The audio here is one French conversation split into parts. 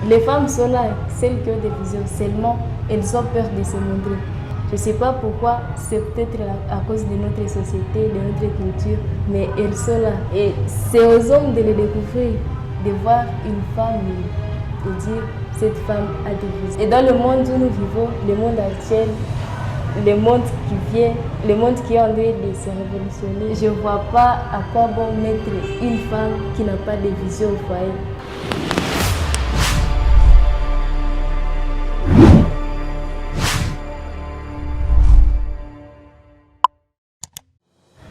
Les femmes sont là, celles qui ont des visions, seulement elles ont peur de se montrer. Je ne sais pas pourquoi, c'est peut-être à cause de notre société, de notre culture, mais elles sont là. Et c'est aux hommes de les découvrir, de voir une femme et dire cette femme a des visions. Et dans le monde où nous vivons, le monde actuel, le monde qui vient, le monde qui est en train de se révolutionner, je ne vois pas à quoi bon mettre une femme qui n'a pas de vision au foyer.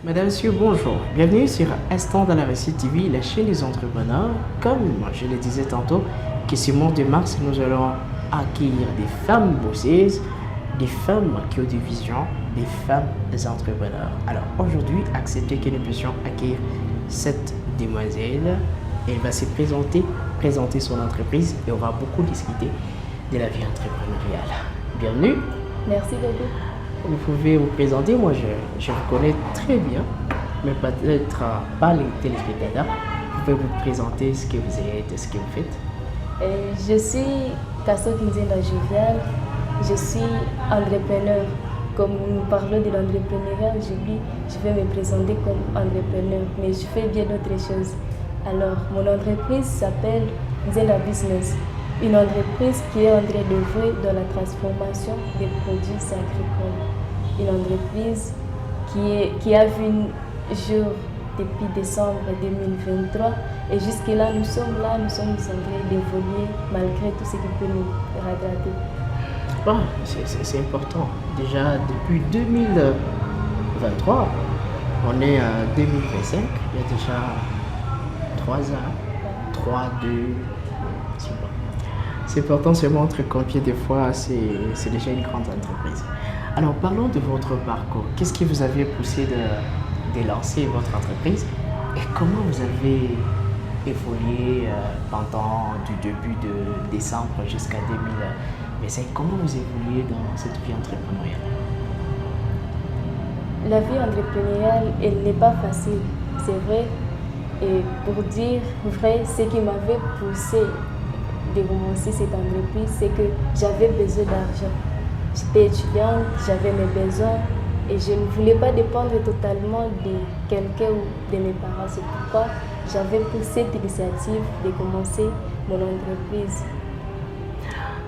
Mesdames, Messieurs, bonjour. Bienvenue sur Instant dans la réussite TV, la chaîne des entrepreneurs. Comme je le disais tantôt, que ce mois de mars, nous allons accueillir des femmes bosseuses, des femmes qui ont des visions, des femmes entrepreneurs. Alors aujourd'hui, acceptez que nous puissions accueillir cette demoiselle. Elle va se présenter son entreprise et on va beaucoup discuter de la vie entrepreneuriale. Bienvenue. Merci beaucoup. Vous pouvez vous présenter, moi je vous connais très bien, mais peut-être pas les téléspectateurs. Vous pouvez vous présenter ce que vous êtes, ce que vous faites. Je suis Kasso Kinzenda Jovial, je suis entrepreneur. Comme nous parlons de l'entrepreneuriat aujourd'hui, je vais me présenter comme entrepreneur, mais je fais bien d'autres choses. Alors, mon entreprise s'appelle Zenda Business, une entreprise qui est en train d'œuvrer dans la transformation des produits agricoles. Une entreprise qui a vu le jour depuis décembre 2023 et jusque-là, nous sommes en train d'évoluer malgré tout ce qui peut nous rattraper. Bon, c'est important. Déjà, depuis 2023, on est en 2025, il y a déjà 3 ans, 3, 2, c'est bon. C'est important, ça montre combien de fois c'est déjà une grande entreprise. Alors parlons de votre parcours. Qu'est-ce qui vous avait poussé de lancer votre entreprise et comment vous avez évolué pendant du début de décembre jusqu'à 2025? Comment vous évoluez dans cette vie entrepreneuriale? La vie entrepreneuriale, elle n'est pas facile, c'est vrai. Et pour dire vrai, ce qui m'avait poussé de commencer cette entreprise, c'est que j'avais besoin d'argent. J'étais étudiante, j'avais mes besoins et je ne voulais pas dépendre totalement de quelqu'un ou de mes parents. C'est pourquoi j'avais pris cette initiative de commencer mon entreprise.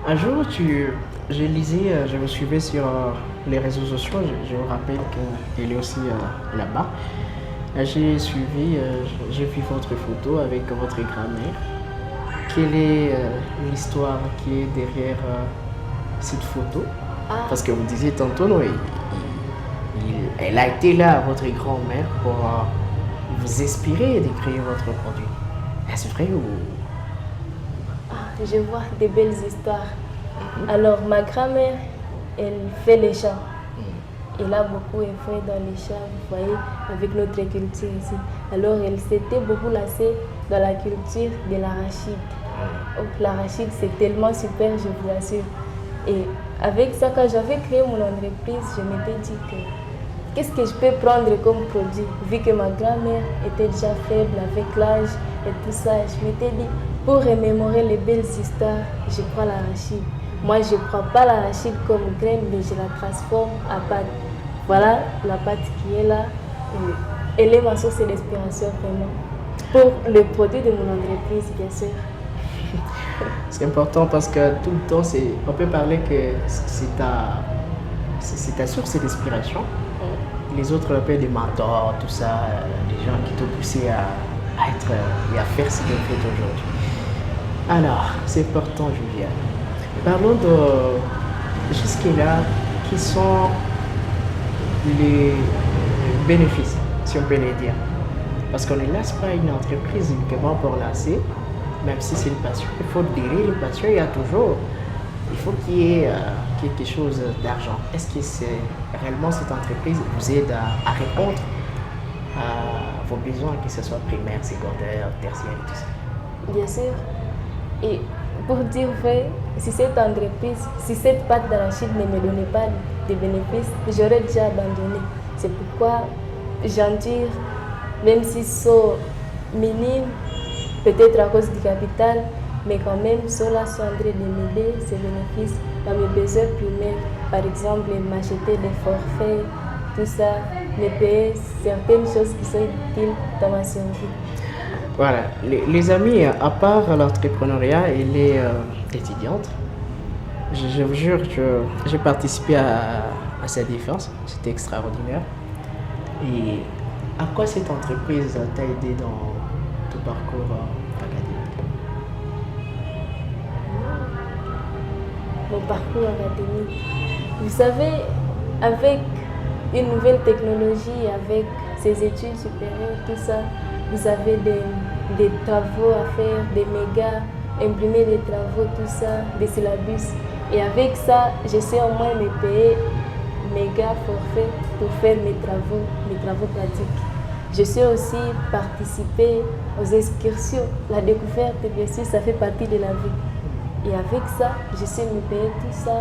Un jour, je lisais, je me suivais sur les réseaux sociaux, je vous rappelle qu'elle est aussi là-bas. J'ai vu votre photo avec votre grand-mère. Quelle est l'histoire qui est derrière cette photo? Parce que vous disiez tantôt, non, elle a été là, votre grand-mère, pour vous inspirer de créer votre produit. Est-ce vrai ou... Je vois de belles histoires. Alors, ma grand-mère, elle fait les champs. Elle a beaucoup œuvré dans les champs, vous voyez, avec notre culture ici. Alors, elle s'était beaucoup lassée dans la culture de l'arachide. L'arachide, c'est tellement super, je vous assure. Et avec ça, quand j'avais créé mon entreprise, je m'étais dit que qu'est-ce que je peux prendre comme produit? Vu que ma grand-mère était déjà faible avec l'âge et tout ça, je m'étais dit, pour remémorer les belles histoires, je prends l'arachide. Moi, je ne prends pas l'arachide comme graine, mais je la transforme en pâte. Voilà la pâte qui est là. Elle est ma source d'inspiration vraiment. Pour le produit de mon entreprise, bien sûr. C'est important parce que tout le temps, on peut parler que c'est ta source d'inspiration. Les autres appellent des mentors, tout ça, des gens qui t'ont poussé à être et à faire ce que vous faites aujourd'hui. Alors, c'est important, Julia. Parlons de jusque-là, qui sont les bénéfices, si on peut les dire. Parce qu'on ne laisse pas une entreprise uniquement pour lancer, même si c'est une passion. Il faut gérer une passion, il faut qu'il y ait quelque chose d'argent. Est-ce que réellement cette entreprise vous aide à répondre à vos besoins, que ce soit primaire, secondaire, tertiaire et tout ça? Bien sûr. Et pour dire vrai, si cette entreprise, si cette pâte d'arachide ne me donnait pas de bénéfices, j'aurais déjà abandonné. C'est pourquoi j'en tire, même si c'est minime, peut-être à cause du capital, Mais quand même, ceux-là sont en train de m'aider, ces bénéfices, dans mes besoins primaires. Par exemple, m'acheter des forfaits, tout ça, me payer certaines choses qui sont utiles dans ma survie. Voilà, les amis, à part l'entrepreneuriat et les étudiantes, je vous jure que j'ai participé à cette défense, c'était extraordinaire. Et à quoi cette entreprise t'a aidé dans ton parcours académique? Mon parcours académique. Vous savez, avec une nouvelle technologie, avec ces études supérieures, tout ça, vous avez des travaux à faire, des mégas, imprimer des travaux, tout ça, des syllabus. Et avec ça, je sais au moins me payer méga forfait pour faire mes travaux pratiques. Je sais aussi participer aux excursions. La découverte, bien sûr, ça fait partie de la vie. Et avec ça, je sais me payer tout ça,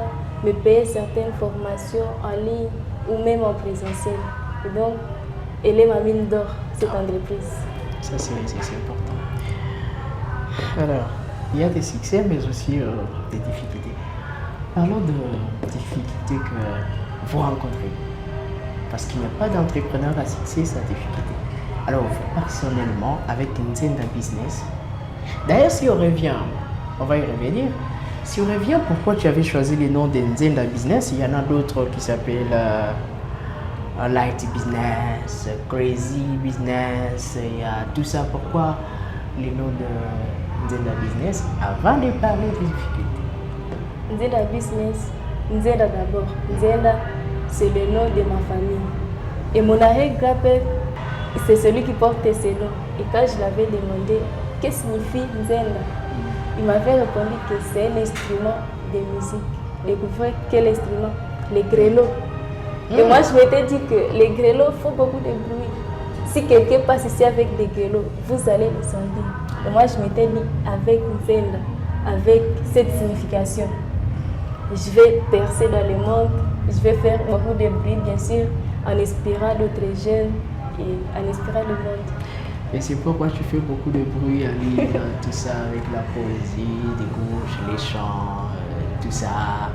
me payer certaines formations en ligne ou même en présentiel. Et donc, elle est ma mine d'or, cette entreprise. Ça, c'est important. Alors, il y a des succès, mais aussi des difficultés. Parlons de difficultés que vous rencontrez. Parce qu'il n'y a pas d'entrepreneur à succès sans difficulté. Alors, vous, personnellement, avec Nzenda Business, d'ailleurs, si on revient, on va y revenir. Si on revient, pourquoi tu avais choisi le nom de Nzenda Business? Il y en a d'autres qui s'appellent Light Business, Crazy Business, il y a tout ça. Pourquoi le nom de Nzenda Business avant de parler des difficultés? Nzenda Business, Nzenda d'abord. Nzenda, c'est le nom de ma famille. Et mon arrière-grand-père, c'est celui qui porte ce nom. Et quand je l'avais demandé, qu'est-ce que signifie Nzenda? Il m'avait répondu que c'est un instrument de musique. Découvrir quel instrument? Les grelots. Et moi, je m'étais dit que les grelots font beaucoup de bruit. Si quelqu'un passe ici avec des grelots, vous allez le sentir. Et moi, je m'étais dit, avec Nzenda, avec cette signification, je vais percer dans le monde, je vais faire beaucoup de bruit, bien sûr, en inspirant d'autres jeunes et en inspirant le monde. Et c'est pourquoi tu fais beaucoup de bruit à lire tout ça avec la poésie, des gauches, les chants, tout ça.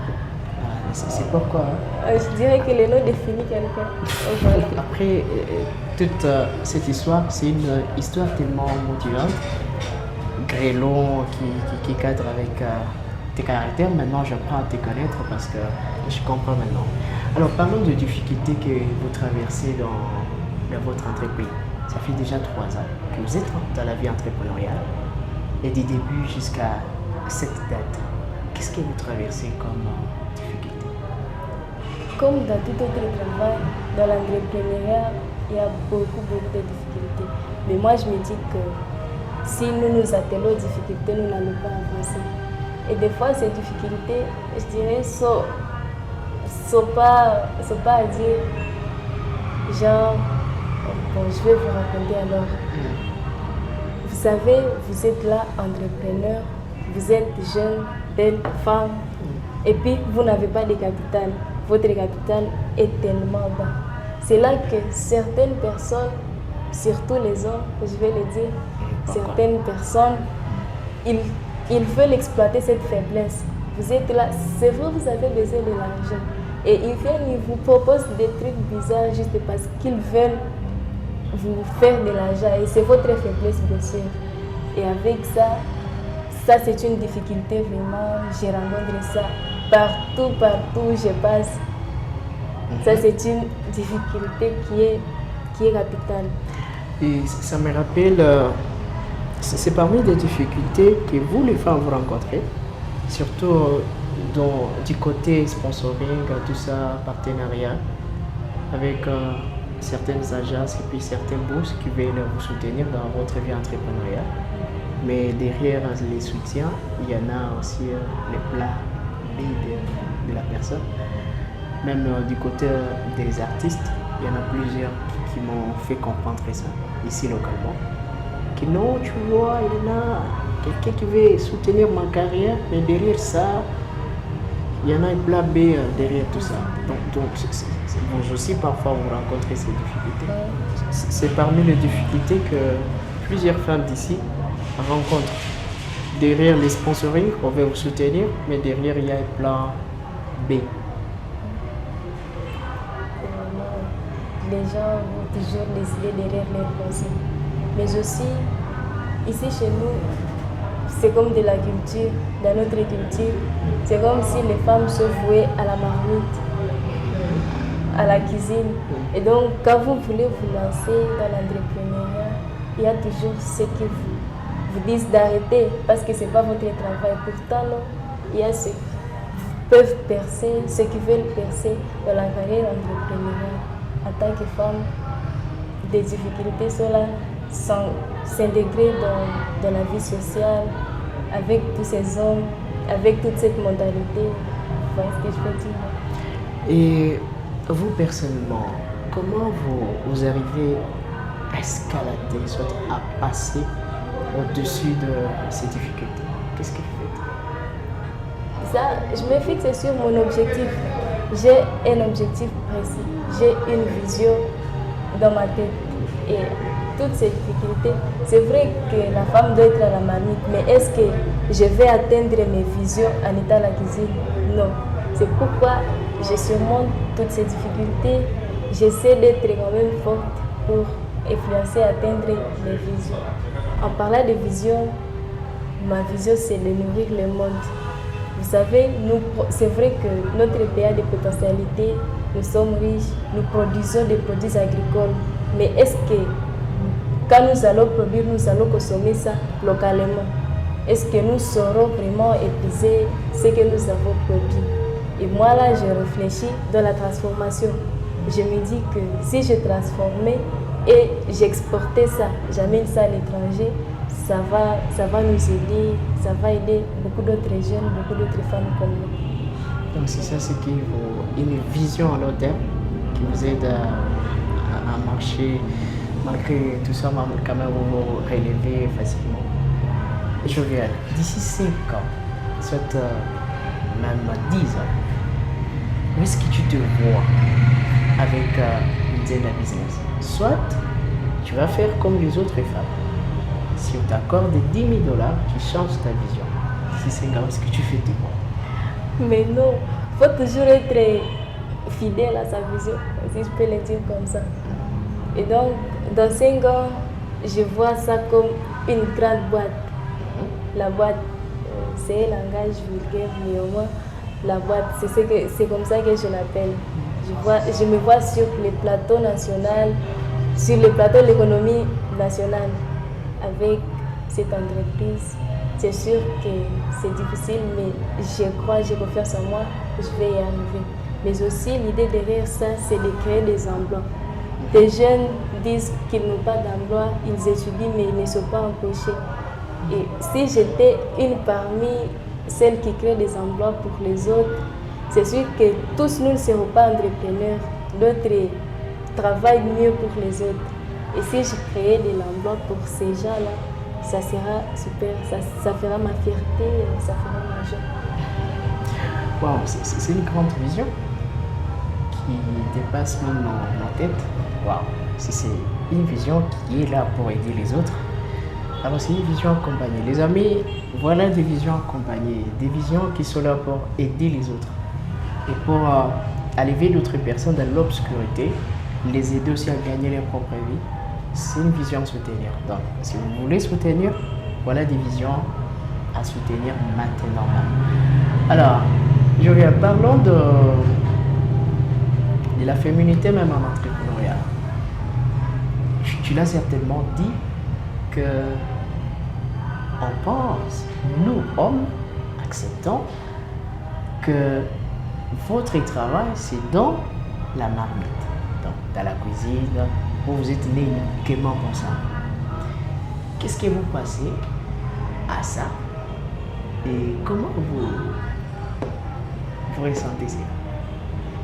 C'est pourquoi. Je dirais que le nom définit quelqu'un. Voilà. Après, toute cette histoire, c'est une histoire tellement motivante. Grélon qui cadre avec tes caractères. Maintenant, j'apprends à te connaître parce que je comprends maintenant. Alors, parlons de difficultés que vous traversez dans votre entreprise. Ça fait déjà 3 ans que vous êtes dans la vie entrepreneuriale et du début jusqu'à cette date. Qu'est-ce que vous traversez comme difficulté? Comme dans tout autre travail, dans l'entrepreneuriat, il y a beaucoup de difficultés. Mais moi, je me dis que si nous nous attelons aux difficultés, nous n'allons pas avancer. Et des fois, ces difficultés, je dirais, sont pas à dire, genre, bon, je vais vous raconter alors. Vous savez, vous êtes là, entrepreneur, vous êtes jeune, belle, femme, et puis vous n'avez pas de capital. Votre capital est tellement bas. C'est là que certaines personnes, surtout les hommes, je vais le dire, certaines personnes, ils veulent exploiter cette faiblesse. Vous êtes là, c'est vrai, vous avez besoin de l'argent. Et ils viennent, ils vous proposent des trucs bizarres juste parce qu'ils veulent vous faire de l'argent. Et c'est votre faiblesse, bien sûr. Et avec ça c'est une difficulté vraiment. J'ai rencontré ça partout où je passe. Ça, c'est une difficulté qui est capitale. Et ça me rappelle, c'est parmi les difficultés que vous, les femmes, vous rencontrez, surtout du côté sponsoring, tout ça, partenariat, avec certaines agences et puis certaines bourses qui veulent vous soutenir dans votre vie entrepreneuriale. Mais derrière les soutiens, il y en a aussi les plans B de la personne. Même du côté des artistes, il y en a plusieurs qui m'ont fait comprendre ça, ici localement. Que non, tu vois, il y en a quelqu'un qui veut soutenir ma carrière, mais derrière ça, il y en a un plan B derrière tout ça. Donc vous aussi, parfois, vous rencontrez ces difficultés. C'est parmi les difficultés que plusieurs femmes d'ici rencontrent. derrière les sponsoring, on va vous soutenir, mais derrière, il y a un plan B. Les gens vont toujours décider derrière leurs pensées. Mais aussi, ici chez nous, c'est comme de la culture, dans notre culture. C'est comme si les femmes se vouaient à la marmite, à la cuisine. Et donc, quand vous voulez vous lancer dans l'entrepreneuriat, il y a toujours ceux qui vous disent d'arrêter parce que ce n'est pas votre travail. Pourtant, non, il y a ceux qui peuvent percer, ceux qui veulent percer dans la carrière entrepreneuriale. En tant que femme, des difficultés sont là, sans s'intégrer dans la vie sociale, avec tous ces hommes, avec toute cette mentalité. Voilà ce que je peux dire. Et vous, personnellement, comment vous arrivez à escalader, soit à passer au-dessus de ces difficultés? Qu'est-ce que vous faites? Ça, je me fixe sur mon objectif. J'ai un objectif précis. J'ai une vision dans ma tête. Et toutes ces difficultés, c'est vrai que la femme doit être à la marmite, mais est-ce que je vais atteindre mes visions en étant à la cuisine? Non. C'est pourquoi je surmonte toutes ces difficultés. J'essaie d'être quand même forte pour influencer, atteindre mes visions. En parlant de vision, ma vision c'est de nourrir le monde. Vous savez, c'est vrai que notre pays a des potentialités, nous sommes riches, nous produisons des produits agricoles. Mais est-ce que quand nous allons produire, nous allons consommer ça localement? Est-ce que nous saurons vraiment épuiser ce que nous avons produit? Et moi là, je réfléchis dans la transformation. Je me dis que si je transformais et j'exportais ça, j'amène ça à l'étranger, ça va nous aider, ça va aider beaucoup d'autres jeunes, beaucoup d'autres femmes comme nous. Donc c'est ça, c'est une vision à long terme qui vous aide à marcher, malgré tout ça, quand même vous vous relevez facilement. Jovial, d'ici 5 ans, soit même 10 ans, où est-ce que tu te vois avec une dizaine de business? Soit tu vas faire comme les autres femmes. Si on t'accorde 10 000 $, tu changes ta vision. Si c'est grave, ce que tu fais de moi. Mais non, il faut toujours être fidèle à sa vision, si je peux le dire comme ça. Et donc, dans 5 ans, je vois ça comme une grande boîte. La boîte, c'est un langage vulgaire, mais au moins, la boîte, c'est comme ça que je l'appelle. Je me vois sur le plateau national, sur le plateau de l'économie nationale, avec cette entreprise. C'est sûr que c'est difficile, mais je crois, j'ai confiance en moi, je vais y arriver. Mais aussi, l'idée derrière ça, c'est de créer des emplois. Des jeunes disent qu'ils n'ont pas d'emploi, ils étudient, mais ils ne sont pas embauchés. Et si j'étais une parmi celles qui créent des emplois pour les autres, c'est sûr que tous nous ne serons pas entrepreneurs. D'autres travaillent mieux pour les autres. Et si je créais de l'emploi pour ces gens-là, ça sera super, ça fera ma fierté, ça fera ma joie. Wow, c'est une grande vision qui dépasse même ma tête. Wow, c'est une vision qui est là pour aider les autres. Alors c'est une vision accompagnée. Les amis, voilà des visions accompagnées, des visions qui sont là pour aider les autres et pour enlever d'autres personnes dans l'obscurité, les aider aussi à gagner leur propre vie. C'est une vision à soutenir. Donc, si vous voulez soutenir, voilà des visions à soutenir maintenant. Alors, parlons de la féminité même en entrepreneuriat. Tu l'as certainement dit que on pense, nous hommes, acceptons que votre travail c'est dans la marmite, donc dans la cuisine, où vous êtes né uniquement pour ça. Qu'est-ce que vous passez à ça et comment vous ressentez ça?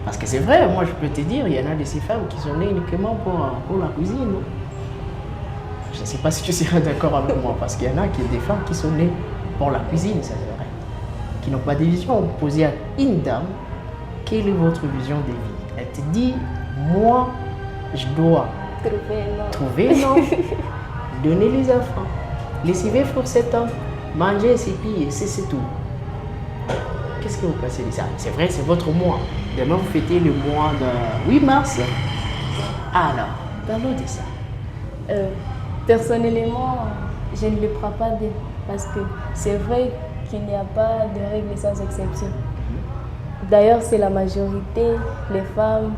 Parce que c'est vrai, moi je peux te dire, il y en a de ces femmes qui sont nées uniquement pour la cuisine. Je ne sais pas si tu seras d'accord avec moi, parce qu'il y en a des femmes qui sont nées pour la cuisine, ça c'est vrai, qui n'ont pas de vision. Posez à une dame, quelle est votre vision de vie? Elle te dit, moi, je dois trouver un homme, donner les enfants, laisser vivre pour cet homme, manger, c'est pire, c'est tout. Qu'est-ce que vous pensez de ça? C'est vrai, c'est votre mois. Demain, vous fêtez le mois de 8 mars. Alors, parlons de ça. Personnellement, je ne le prends pas bien parce que c'est vrai qu'il n'y a pas de règles sans exception. D'ailleurs, c'est la majorité, les femmes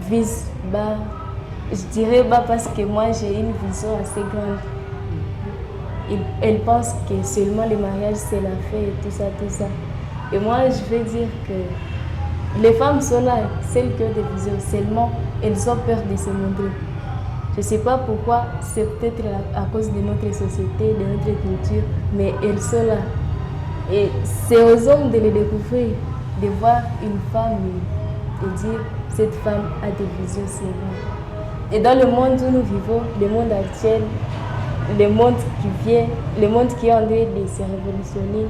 visent bas. Je dirais bas parce que moi, j'ai une vision assez grande. Elles pensent que seulement le mariage, c'est la fête et tout ça. Et moi, je vais dire que les femmes sont là, celles qui ont des visions, seulement elles ont peur de se montrer. Je ne sais pas pourquoi, c'est peut-être à cause de notre société, de notre culture, mais elles sont là. Et c'est aux hommes de les découvrir, de voir une femme et dire cette femme a des visions, c'est vrai. Et dans le monde où nous vivons, le monde actuel, le monde qui vient, le monde qui est en train de se révolutionner,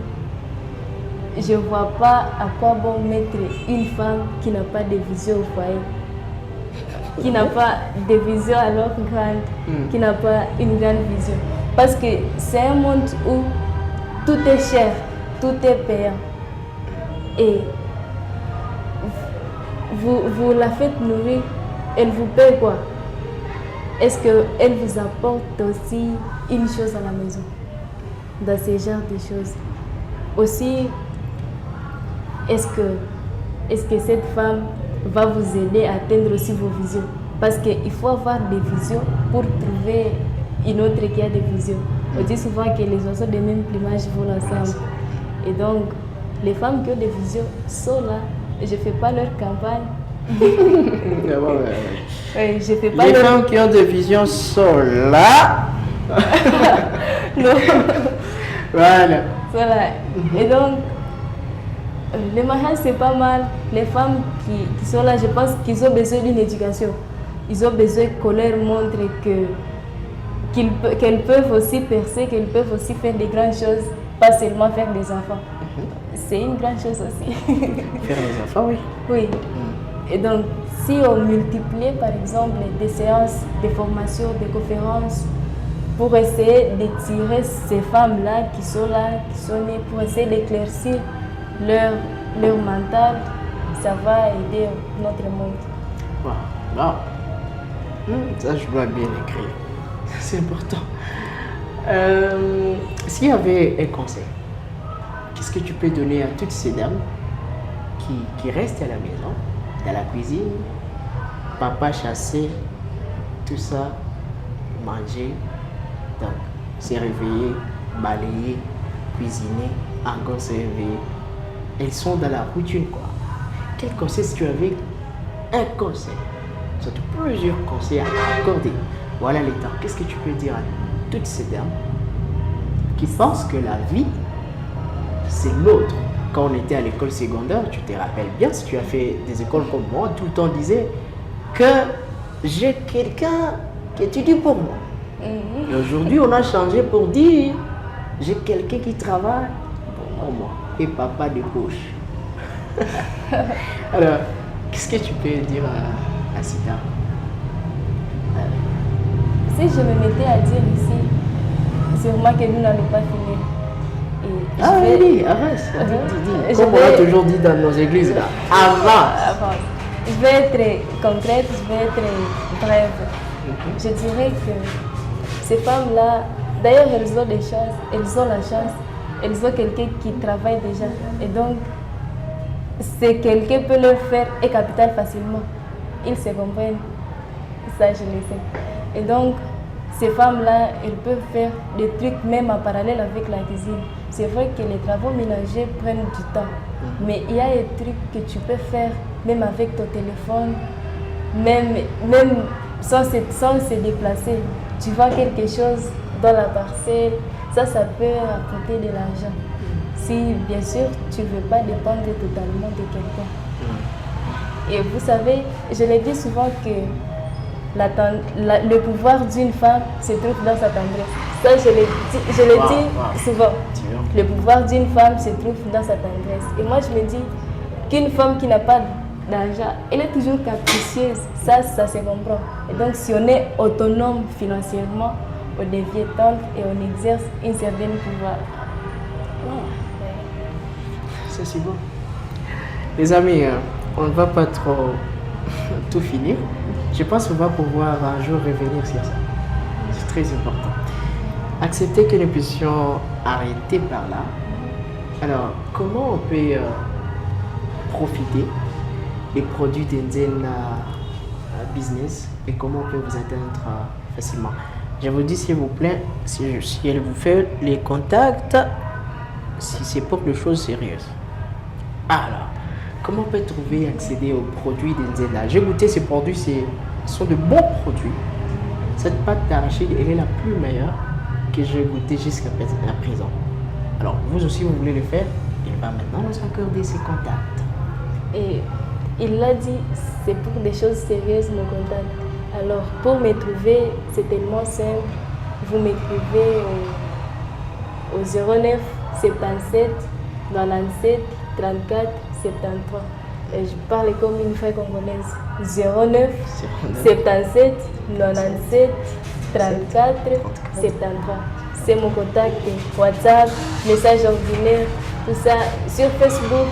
je ne vois pas à quoi bon mettre une femme qui n'a pas de vision au foyer, qui n'a pas de vision alors grande, qui n'a pas une grande vision. Parce que c'est un monde où tout est cher, tout est payant. Et vous la faites nourrir, elle vous paye quoi? Est-ce qu'elle vous apporte aussi une chose à la maison? Dans ce genre de choses. Aussi, est-ce que cette femme va vous aider à atteindre aussi vos visions? Parce qu'il faut avoir des visions pour trouver une autre qui a des visions. On dit souvent que les oiseaux de même plumage volent ensemble. Et donc, les femmes qui ont des visions sont là. Je ne fais pas leur campagne. Oui, je fais pas les femmes qui ont des visions sont là. Non. Voilà. Et donc, le mariage, c'est pas mal. Les femmes qui sont là, je pense qu'ils ont besoin d'une éducation. Ils ont besoin qu'on leur montre qu'elles peuvent aussi percer, qu'elles peuvent aussi faire des grandes choses, pas seulement faire des enfants. C'est une grande chose aussi. Faire des enfants, oui. Oui. Et donc, si on multipliait par exemple des séances de formation, des conférences, pour essayer de tirer ces femmes-là, qui sont nées, pour essayer d'éclaircir leur mental, ça va aider notre monde. Wow. Ça, je dois bien écrire. C'est important. S'il y avait un conseil, qu'est-ce que tu peux donner à toutes ces dames qui restent à la maison, dans la cuisine, papa chassé, tout ça, manger, donc se réveiller, balayer, cuisiner, encore se réveiller. Elles sont dans la routine, quoi. Quel conseil, si tu avais un conseil, surtout plusieurs conseils à accorder, voilà les temps, qu'est-ce que tu peux dire à toutes ces dames qui pensent que la vie, c'est l'autre? Quand on était à l'école secondaire, tu te rappelles bien, si tu as fait des écoles comme moi, tout le temps on disait que j'ai quelqu'un qui étudie pour moi. Et aujourd'hui, on a changé pour dire j'ai quelqu'un qui travaille pour moi et papa de poche. Alors, qu'est-ce que tu peux dire à Sita? Si je me mettais à dire ici, sûrement que nous n'allons pas finir. Oui, avance. Dis. Comme on a toujours dit dans nos églises, là. Avance. Je vais être concrète, je vais être brève. Je dirais que ces femmes-là, d'ailleurs, elles ont des chances, elles ont la chance, elles ont quelqu'un qui travaille déjà. Et donc, c'est quelqu'un peut leur faire un capital facilement. Ils se comprennent. Ça, je le sais. Et donc, ces femmes-là, elles peuvent faire des trucs même en parallèle avec la cuisine. C'est vrai que les travaux ménagers prennent du temps, mais il y a des trucs que tu peux faire même avec ton téléphone, même sans se déplacer. Tu vois quelque chose dans la parcelle, ça peut apporter de l'argent. Si bien sûr tu ne veux pas dépendre totalement de quelqu'un. Et vous savez, je le dis souvent que le pouvoir d'une femme se trouve dans sa tendresse. Ça, je le dis souvent. Le pouvoir d'une femme se trouve dans sa tendresse. Et moi, je me dis qu'une femme qui n'a pas d'argent, elle est toujours capricieuse. Ça se comprend. Et donc, si on est autonome financièrement, on devient tendre et on exerce un certain pouvoir. Ça, c'est bon. Les amis, on ne va pas trop tout finir. Je pense qu'on va pouvoir un jour revenir sur ça. C'est très important. Accepter que nous puissions arrêter par là. Alors, comment on peut profiter des produits d'Indian Business et comment on peut vous atteindre facilement? Je vous dis s'il vous plaît, si elle vous fait les contacts, si c'est pour des choses sérieuses. Alors, comment on peut trouver, accéder aux produits d'Indian? J'ai goûté ces produits, ce sont de bons produits. Cette pâte d'arachide, elle est la plus meilleure que j'ai goûtée jusqu'à présent. Alors, vous aussi, vous voulez le faire? Il va maintenant nous accorder ses contacts. Et il l'a dit, c'est pour des choses sérieuses, mon contact. Alors, pour me trouver, c'est tellement simple. Vous m'écrivez au 09 77 97 34 73. Et je parle comme une vraie congolaise. 09 77 97 34 73. C'est mon contact. WhatsApp, message ordinaire, tout ça. Sur Facebook,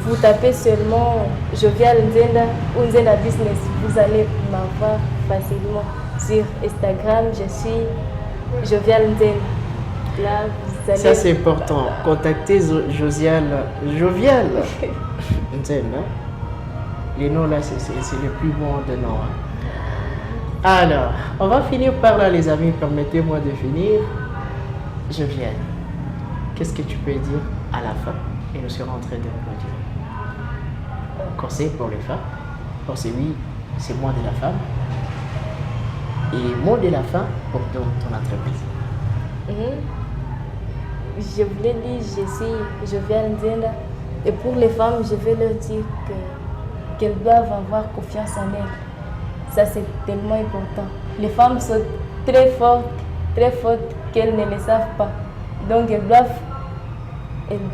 vous tapez seulement Jovial Nzenda ou Nzenda Business. Vous allez m'avoir facilement. Sur Instagram, je suis Jovial Nzenda. Là, vous allez... Ça, c'est important. Contactez Jovial Nzenda. Les noms là, c'est le plus bon de noms. Alors, on va finir par là, les amis. Permettez-moi de finir. Jovial, qu'est-ce que tu peux dire à la fin? Et nous serons en train de conclure. Conseil pour les femmes. Conseil, oui, c'est moi de la femme. Et mot de la fin pour ton entreprise. Je voulais dire, je viens Nzenda. Et pour les femmes, je vais leur dire qu'elles doivent avoir confiance en elles. Ça, c'est tellement important. Les femmes sont très fortes qu'elles ne le savent pas. Donc, elles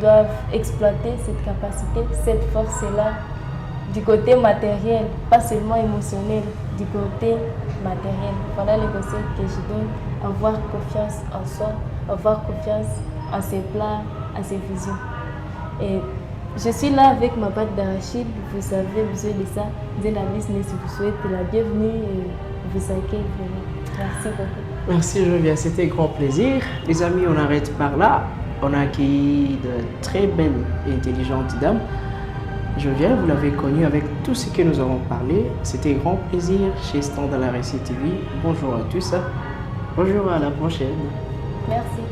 doivent exploiter cette capacité, cette force-là, du côté matériel, pas seulement émotionnel, du côté matériel. Voilà les conseils que je donne. Avoir confiance en soi, avoir confiance en ses plans, en ses visions. Et je suis là avec ma pâte d'arachide. Vous avez besoin de ça. Nzenda Business vous souhaite la bienvenue et vous accueille vraiment. Merci beaucoup. Merci Jovial, c'était un grand plaisir. Les amis, on arrête par là. On a accueilli de très belles et intelligentes dames. Jovial, vous l'avez connu avec tout ce que nous avons parlé. C'était un grand plaisir chez Stand à la Récit TV. Bonjour à tous. Bonjour, à la prochaine. Merci.